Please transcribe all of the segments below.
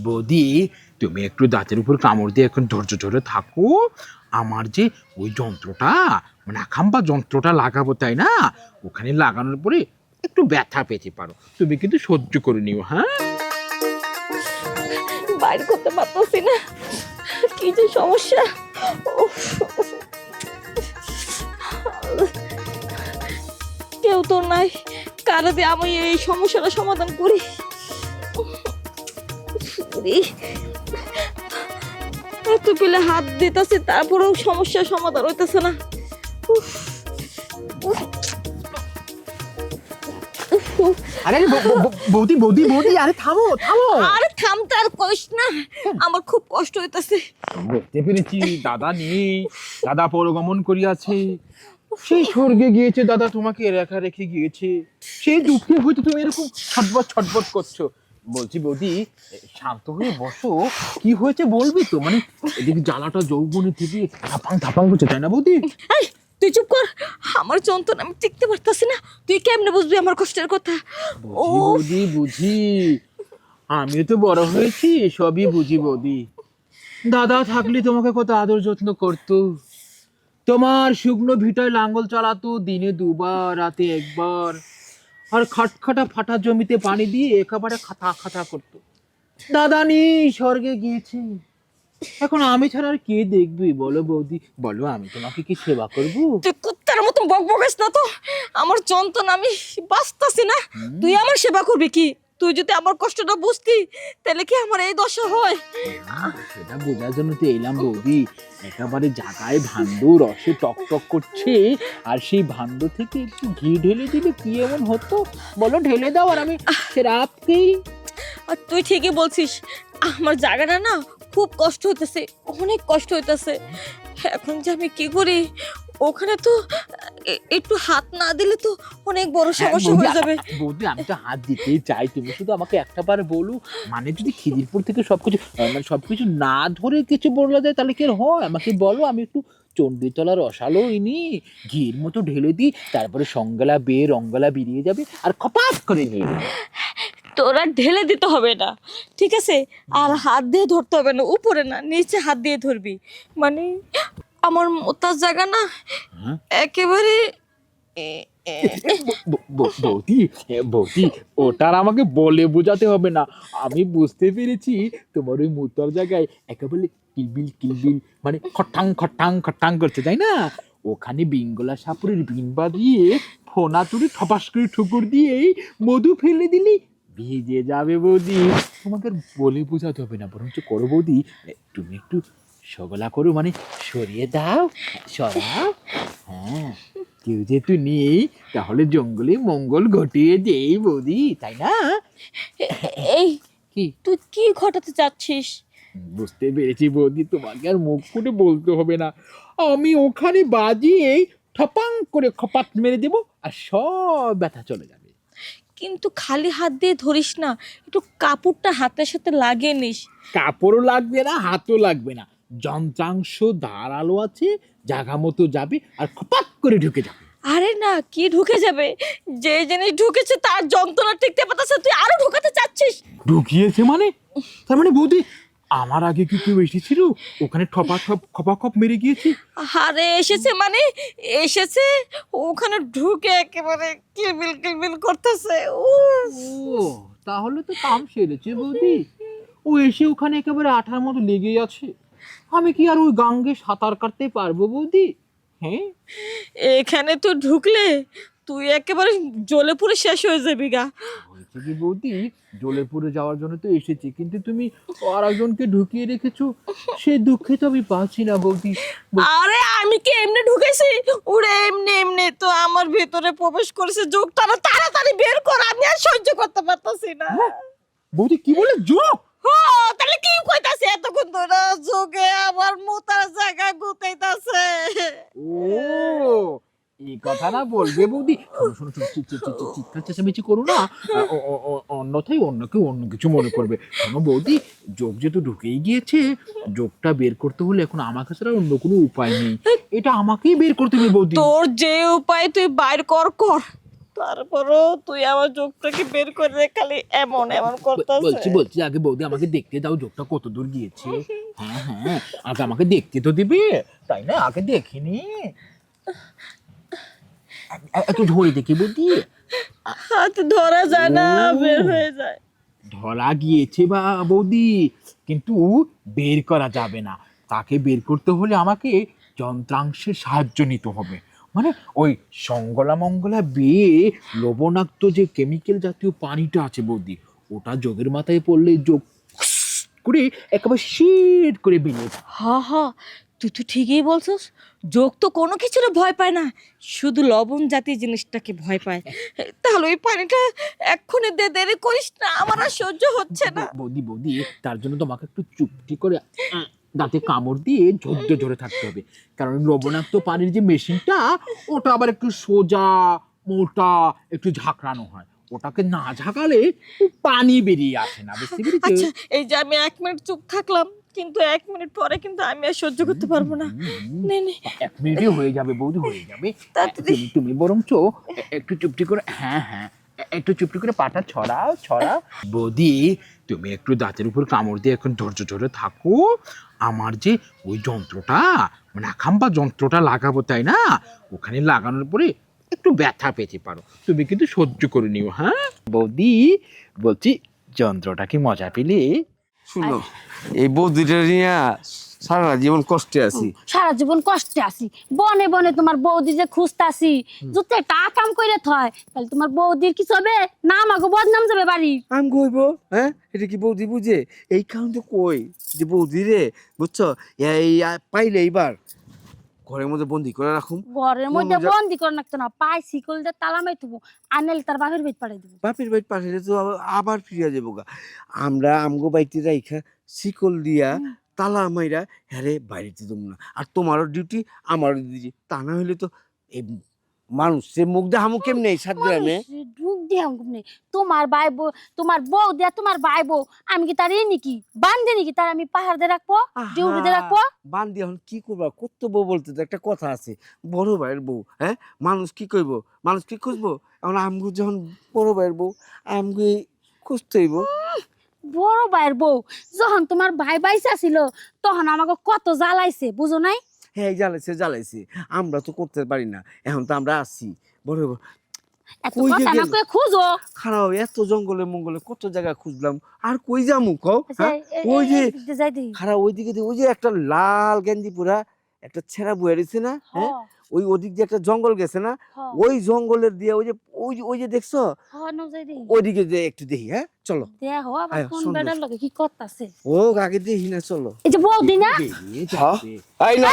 বৌদি, তুমি একটু দাঁতের উপর কামড় দিয়ে এখন ধৈর্য ধরে থাকো। আমার যে ওই যন্ত্রটা, মানে আখাম্বা যন্ত্রটা লাগাবো, তাই না? ওখানে লাগানোর পরে একটু ব্যথা পেতে পারো, তুমি কিন্তু সহ্য করে নিও। হ্যাঁ, বাইরে করতে পারতেছি না, কি যে সমস্যা। উফ, কেউ তো নাই কারে দিয়ে আমি এই সমস্যাটা সমাধান করি। এত পেলে হাত দিতেছি, তারপরেও সমস্যার সমাধান হইতেছে না। উফ, উফ, উফ, উফ। আরে বৌদি বৌদি বৌদি, আরে থামো থামো। আরে থামতে আর কইস না, আমার খুব কষ্ট হইতেছে। বুঝতে পেরেছি, দাদা নেই, দাদা পরগমন করিয়াছে, সেই স্বর্গে গিয়েছে, দাদা তোমাকে রেখা রেখে গিয়েছে, সেই দুঃখে হয়তো তুমি এরকম ছটবট ছটবট করছো। বলছি বৌদি, শান্ত হয়ে বসো, কি হয়েছে বলবি তো? মানে এদিকে জ্বালাটা যৌবনে থেকে থাপাং থাপাং করছে, তাই না বৌদি? এই, তুই চুপ কর, আমার যন্ত্রণা আমি টিকতে পারতাছি না। তুই কেমনে বুঝবি আমার কষ্টের কথা? ও বুঝি বৌদি বুঝি, আমিও তো বড় হয়েছি, সবই বুঝি বৌদি। দাদা থাকলে তোমাকে কত আদর যত্ন করতো, তোমার শুকনো ভিটায় লাঙ্গল চালাতো দিনে দুবার, রাতে একবার, আর খাটখাটা ফাটা জমিতে পানি দিয়ে একেবারে খাতা খাতা করতো। দাদা নেই, স্বর্গে গিয়েছে, এখন আমি ছাড়া আর কে দেখবি বলো বৌদি? বলো, আমি তোমাকে কি সেবা করবো? তুই কুত্তার মতো বক বকিস না তো, আমার যন্ত্রণা আমি বাঁচতাছি না। তুই আমার সেবা করবি কি? তুই যদি আমার কষ্টটা বুঝতি, তাহলে কি আমার এই দশা হয়? সেটা বোঝার জন্য তো এলাম বৌদি। একেবারে জাগায় ভান্ডু রসে টক টক করছে, আর সেই ভান্ডু থেকে একটু ঘি ঢেলে দিলে কি এমন হতো বলো? ঢেলে দাও, আর আমি সে রাতকেই। আর তুই ঠিকই বলছিস, আমার জায়গাটা না খুব কষ্ট হইতেছে, অনেক কষ্ট হইতেছে। এখন যে আমি কি করি? ওখানে তো একটু হাত না দিলে তো অনেক বড় সমস্যা হয়ে যাবে। বৌদি, আমি তো হাত দিতেই চাই, তুমি শুধু আমাকে একটা বার বলো। মানে যদি খিদিরপুর থেকে সবকিছু মানে সবকিছু না ধরে কিছু বলা যায়, তাহলে কি আর হয়? আমাকে বলো, আমি একটু চণ্ডীতলার রসালো ইনি ঘির মতো ঢেলে দিই, তারপরে সঙ্গলা বেয়ে রঙ্গলা বেরিয়ে যাবে, আর খপাস করে নিয়ে নেবে। তোরা ঢেলে দিতে হবে না, ঠিক আছে? আর হাত দিয়ে ধরতে হবে না, উপরে না নিচে হাত দিয়ে ধরবি। মানে আমার মোতার জায়গা না হ্যাঁ? একেবারে বৌদি বৌদি, ওটার আমাকে বলে বোঝাতে হবে না, আমি বুঝতে পেরেছি। তোমার ওই মুতার জায়গায় একেবারে কিলবিল কিলবিল, মানে খটাং খটাং খটাং করছে, তাই না? ওখানে বিঙ্গলা সাপুরের বিন বাজিয়ে ফোনা তুলে ঠপাস করে ঠুকুর দিয়েই মধু ফেলে দিলি, ভিজে যাবে বৌদি। তোমাকে আর বলে বোঝাতে হবে না, বরঞ্চ করো বৌদি, তুমি একটু সগলা করো, মানে সরিয়ে দাও, সরাও। হ্যাঁ, কেউ যেহেতু নেই, তাহলে জঙ্গলে মঙ্গল ঘটিয়ে দেই বৌদি, তাই না? এই কি? তুই কি ঘটাতে চাচ্ছিস? বুঝতে পেরেছি বৌদি, তোমাকে আর মুখ ফুটে বলতে হবে না, আমি ওখানে বাজিয়ে ঠপাং করে খপাত মেরে দেবো, আর সব ব্যথা চলে যাবে। কিন্তু খালি হাত দিয়ে ধরিস না, একটু কাপড়টা হাতের সাথে লাগিয়ে নিস। কাপড়ও লাগবে না, হাতও লাগবে না, যন্ত্রাংশ ধারালো আছে, জাগা মতো যাবে, আর খপাত করে ঢুকে যাবে। আরে না, কি ঢুকে যাবে? যে জিনিস ঢুকেছে তার যন্ত্রণা টিকতে পারতেছে, তুই আরো ঢুকাতে চাচ্ছিস? ঢুকিয়েছে মানে? তার মানে বৌদি, আমার আগে কি কেউ এসেছিল ওখানে ঠপা ঠপ খপা খপ মেরে গিয়েছি? আরে এসেছে মানে এসেছে, ওখানে ঢুকে একেবারে কিলবিল কিলবিল করতেছে। উফ, ও, তাহলে তো কাম সেরেছে বৌদি। ও এসে ওখানে একেবারে আঠার মতো লেগে আছে, আমি কি আর ওই গাঙ্গে সাঁতার কাটতে পারবো বৌদি? হ্যাঁ, এখানে তো ঢুকলে তুই একেবারে জ্বলে পুড়ে শেষ হয়ে যাবি গা। হয়েছে কি বৌদি, জ্বলে পুড়ে যাওয়ার জন্য তো এসেছি, কিন্তু তুমি আর একজনকে ঢুকিয়ে রেখেছো, সে দুঃখে তো আমি পাচ্ছি না বৌদি। আরে আমি কি এমনি ঢুকেছি? ওরে এমনি এমনি তো আমার ভেতরে প্রবেশ করেছে, যোগটা না তাড়াতাড়ি বের কর, আমি আর সহ্য করতে পারতাছি না। বৌদি কি বলে যোগ? ও তাহলে কি কইতাছে এতক্ষণ ধরে? যোগে আমার মোতার জায়গা গুতাইতাছে। ও, এই কথা না বলবে বৌদি। শোনো শোনো শোনো, চিৎকার চেঁচামেচি করো না, অন্যথায় অন্য কেউ অন্য কিছু মনে করবে। শোনো বৌদি, যোগ যেহেতু ঢুকেই গিয়েছে, যোগটা বের করতে হলে এখন আমার কাছে আর অন্য কোনো উপায় নেই, এটা আমাকেই বের করতে হবে বৌদি। তোর যে উপায় তুই বাইর কর কর, তারপরও তুই আমার চোখটাকে বের করে খালি এমন এমন করতেছে। বলছি আগে বৌদি আমাকে দেখতে দাও যোগটা কত দূর গিয়েছে। হ্যাঁ হ্যাঁ, আগে আমাকে দেখতে তো দিবে, তাই না? আগে দেখিনি, একটু ধরে দেখি বৌদি। হাত ধরা যায় না, ও। বের হয়ে যায়। ধরা গিয়েছে বা বৌদি, কিন্তু বের করা যাবে না। তাকে বের করতে হলে আমাকে যন্ত্রাংশের সাহায্য নিতে হবে। মানে ওই সঙ্গলা মঙ্গলা বেয়ে লবণাক্ত যে কেমিক্যাল জাতীয় পানিটা আছে বৌদি, ওটা যোগের মাথায় পড়লে যোগ করে একেবারে শিট করে বেরিয়ে যায়। হা হা, তুই তো ঠিকই বলছিস। যোগ তো কোনো কিছুর ভয় পায় না, শুধু লবণ জাতীয় জিনিসটাকে ভয় পায়। তাহলে ওই পানিটা এক্ষুনি দে, দেরি করিস না, আমার আর সহ্য হচ্ছে না। বৌদি তার জন্য তোমাকে একটু চুপটি করে দাঁতে কামড় দিয়ে ধৈর্য ধরে থাকতে হবে, কারণ লবণাক্ত পানির যে মেশিনটা ওটা আবার একটু সোজা মোটা একটু ঝাঁকড়ানো হয়, ওটাকে না ঝাঁকালে পানি বেরিয়ে আসে না, বুঝতে পেরেছো? আচ্ছা, এই যে আমি 1 মিনিট চুপ থাকলাম, কিন্তু 1 মিনিট পরে কিন্তু আমি আর সহ্য করতে পারবো না। নে নে, 1 মিনিটে হয়ে যাবে বৌদি, হয়ে যাবে। তাড়াতাড়ি। তুমি বরঞ্চ একটু চুপটি করে, হ্যাঁ হ্যাঁ, একটু চুপটি করে পাটা ছড়াও। বৌদি তুমি একটু দাঁতের উপর কামড় দিয়ে এখন ধৈর্য ধরে থাকো। আমার যে ওই যন্ত্রটা, মানে আখাম্বা যন্ত্রটা লাগাবো, তাই না? ওখানে লাগানোর পরে একটু ব্যথা পেতে পারো, তুমি কিন্তু সহ্য করে নিও। হ্যাঁ বৌদি, বলছি যন্ত্রটা কি মজা পেলে? শুনো, এই বৌদিটা নিয়ে সারা জীবন কষ্টে আছি। সারা জীবন কষ্টে আছি, বনে বনে তোমার বৌদি যে খুঁজতাছি, যদি একটা কাম করে থয় তাহলে তোমার বৌদির কিছু হবে না, আমাকে বদনাম যাবে বাড়ি। আমি কইব, হ্যাঁ এটা কি বৌদি বুঝে? এই কারণ তো কই যে বৌদি রে, বুঝছো, এই পাইলে এইবার ঘরের মধ্যে বন্দি করে রাখুম। ঘরের মধ্যে কোনো বন্দি করে রাখতো না, পাই শিকল দিয়ে তালা মাইতুবো, আনালে তার বাপের বেদ পাঠাই দেবো। বাপের বাড়ি পাঠালে তো আবার ফিরিয়া যাবো গা। আমরা আমগো বাড়িতে রাইখা শিকল দিয়া তালা মাইরা হ্যারে বাইরেতে দেবো না। আর তোমারও ডিউটি আমারও ডিউটি, তা না হলে তো এই মানুষ সে মুখ দিয়ে হামু কেমনে এই 7 গ্রামে? ঢুক দিয়ে আমাকে নেই, তোমার ভাই বউ, তোমার বউ দিয়া তোমার ভাই বউ, আমি কি তার এই নাকি বান্ধে নাকি তার আমি পাহাড় দিয়ে রাখবো, ডিউটি দিয়ে রাখবো? বান্দি এখন কি করবা, কর্তব্য বলতে তো একটা কথা আছে, বড় ভাইয়ের বউ, হ্যাঁ মানুষ কি কইব, মানুষ কি খুঁজবো? এখন আমগো যখন বড় ভাইয়ের বউ, আমগো খুঁজতে হইব। বড় ভাইয়ের বউ যখন তোমার ভাই বাইসা ছিল তখন আমাকে কত জ্বালাইছে, বুঝো নাই? হ্যাঁ জ্বালাইছে, আমরা তো করতে পারি না, এখন তো আমরা আছি বড় বউ। এত কই যে কথা না গেল? কয়ে খুঁজো। খারাপ, এত জঙ্গলে মঙ্গলে কত জায়গা খুঁজলাম, আর কই যামু কও? আচ্ছা, হ্যাঁ ওই যে যাই দেখি। খারাপ ওইদিকে ওই যে একটা লাল গেঞ্জি পুরা একটা ছেঁড়া বয়ে রয়েছে না, হ্যাঁ ওই ওদিক দিয়ে একটা জঙ্গল গেছে না, ওই জঙ্গলের দিয়ে ওই যে দেখছো, ওইদিকে যে একটু দেখি। হ্যাঁ চলো, দেখো আবার আয়, কোন সুন্দর। বেড়ার লগে কি করতাছে। ও আগে দেখি না, চলো। এই যে বৌদি না, হ্যাঁ এই না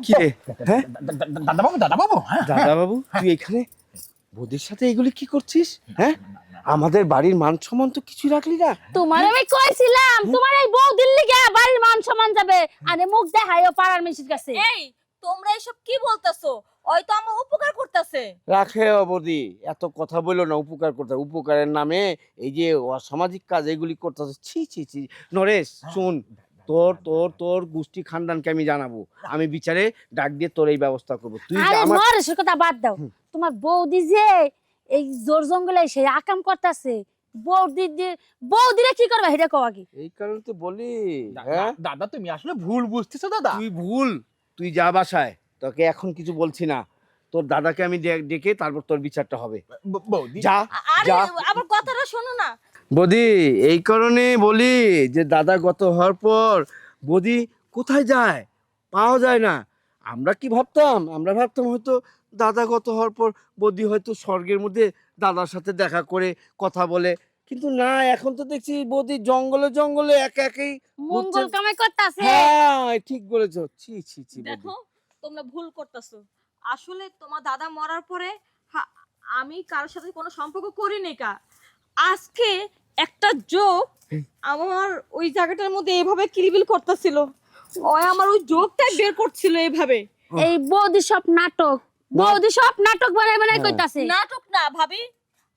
কি রে? হ্যাঁ দাদা বাবু, হ্যাঁ দাদা বাবু, তুই এখানে বৌদির সাথে এগুলি কি করছিস? হ্যাঁ আমাদের বাড়ির মান সম্মান তো কিছু রাখলি না। তোমার আমি কইছিলাম তোমার এই বৌদির লিগে বাড়ির মান সম্মান যাবে, আরে মুখ দেখাইও পাড়ার মিশির কাছে। এই, তোমরা এসব কি বলতাছো? ওই তো আমার উপকার করতেছে। রাখে বৌদি, এত কথা বললো না, উপকার করতে, উপকারের নামে এই যে অসামাজিক কাজ এগুলি করতেছে, ছি ছি ছি। নরেশ শুন, তোর গোষ্ঠী খানদানকে আমি জানাবো, আমি বিচারে ডাক দিয়ে তোর এই ব্যবস্থা করবো। তুই আরে আমার নরেশের কথা বাদ দাও, তোমার বৌদি যে এই জোর জঙ্গলে সে আকাম করতেছে, বৌদিরে কি করবে হেডে কও আগে। এই কারণে তো বলি, হ্যাঁ দাদা তুমি আসলে ভুল বুঝতেছো দাদা। তুই যা বাসায়, তোকে এখন কিছু বলছি না, তোর দাদাকে আমি ডেকে তারপর তোর বিচারটা হবে। বৌদি যা আরে যা আমার কথাটা শোনো না। বৌদি, এই কারণে বলি যে দাদা গত হওয়ার পর বৌদি কোথায় যায়, পাওয়া যায় না। আমরা ভাবতাম হয়তো দাদা গত হওয়ার পর বৌদি হয়তো স্বর্গের মধ্যে দাদার সাথে দেখা করে কথা বলে, কিন্তু না, এখন তো দেখছি বৌদি জঙ্গলে জঙ্গলে একা একাই মঙ্গল কামাই করতেছে। হ্যাঁ ঠিক বলেছো, ছি ছি ছি বৌদি। দেখো, তোমরা ভুল করতেছো। আসলে তোমার দাদা মরার পরে আমি কারোর সাথে কোনো সম্পর্ক করিনি। আজকে একটা যোগ আমার ওই জায়গাটার মধ্যে এভাবে কিলবিল করতেছিল, ওই আমার ওই যোগটা বের করছিল এইভাবে। এই বৌদি সব নাটক, বৌদি সব নাটক বানাই বানাই কইতাছে। নাটক না ভাবি,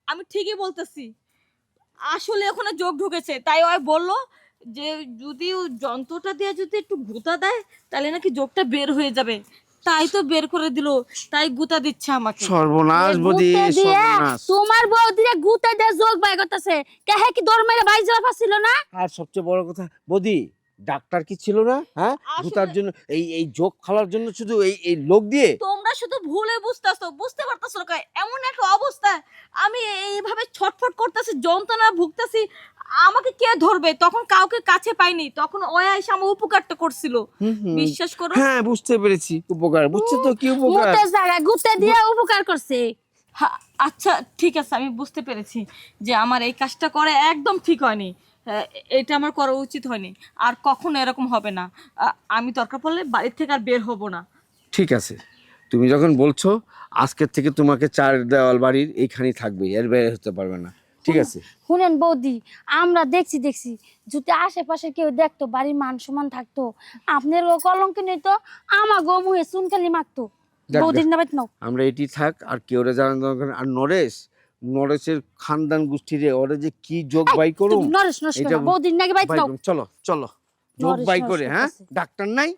আমি ঠিকই বলতেছি। আসলে ওখানে যোগ ঢুকেছে, তাই ওই বললো যে যদি যন্ত্রটা দিয়ে যদি একটু ভুতা দেয় তাহলে নাকি যোগটা বের হয়ে যাবে। তাই তো বের করে দিল, তাই গুতা দিচ্ছে আমাকে। সর্বনাশ বৌদি, গুতে দিয়ে সর্বনাশ। তোমার বৌদিরে গুতে দিয়ে যোগ বাই করতেছে কেহে কি দর মেরে বাইর যাওয়া পাচ্ছিল না। আর সবচেয়ে বড় কথা বৌদি, ডাক্তার কি ছিল না? হ্যাঁ, আসলে- জুতার জন্য এই যোগ খাওয়ার জন্য শুধু এই লোক দিয়ে? তোমরা শুধু ভুলে বুঝতেছো, বুঝতে পারতেছো না। এমন একটা অবস্থা, আমি এইভাবে ছটফট করতেছি, যন্ত্রণা ভুগতেছি, আমাকে কে ধরবে? তখন কাউকে কাছে পাইনি, তখন ওয়া এসে আমার উপকারটা করছিল। বিশ্বাস করো। হ্যাঁ, বুঝতে পেরেছি উপকার। বুঝছো তো কি উপকার? মুতের জায়গায় গুতে দিয়ে উপকার করছে। আচ্ছা ঠিক আছে, আমি বুঝতে পেরেছি যে আমার এই কাজটা করে একদম ঠিক হয়নি। এটা আমার করা উচিত হয়নি, আর কখনো এরকম হবে না। আমি দরকার পড়লে বাড়ির থেকে আর বের হব না। ঠিক আছে, তুমি যখন বলছো আজকের থেকে তোমাকে চার দেওয়াল বাড়ির এইখানেই থাকবে, এর বাইরে হতে পারবে না। ঠিক আছে। শুনেন বৌদি, আমরা দেখছি যদি আশেপাশে কেউ দেখতো, বাড়ির মান সম্মান থাকতো, আপনার কলঙ্ক নিত, আমার গো মুহে চুনকালি মাখতো। যাক, বৌদির নামে নাও। আমরা এটি থাক, আর কেউ জানার দরকার নেই। আর নরেশের খানদান গোষ্ঠীরে ওরা যে কি যোগ বাই করুম, তুমি নরেশ নরেশ এটা করো, বৌদির নাকি বাইতে বাই নাও। করুম। চলো চলো, যোগ নরেশ বাই নরেশ করে। হ্যাঁ, করতেছে। ডাক্তার নাই?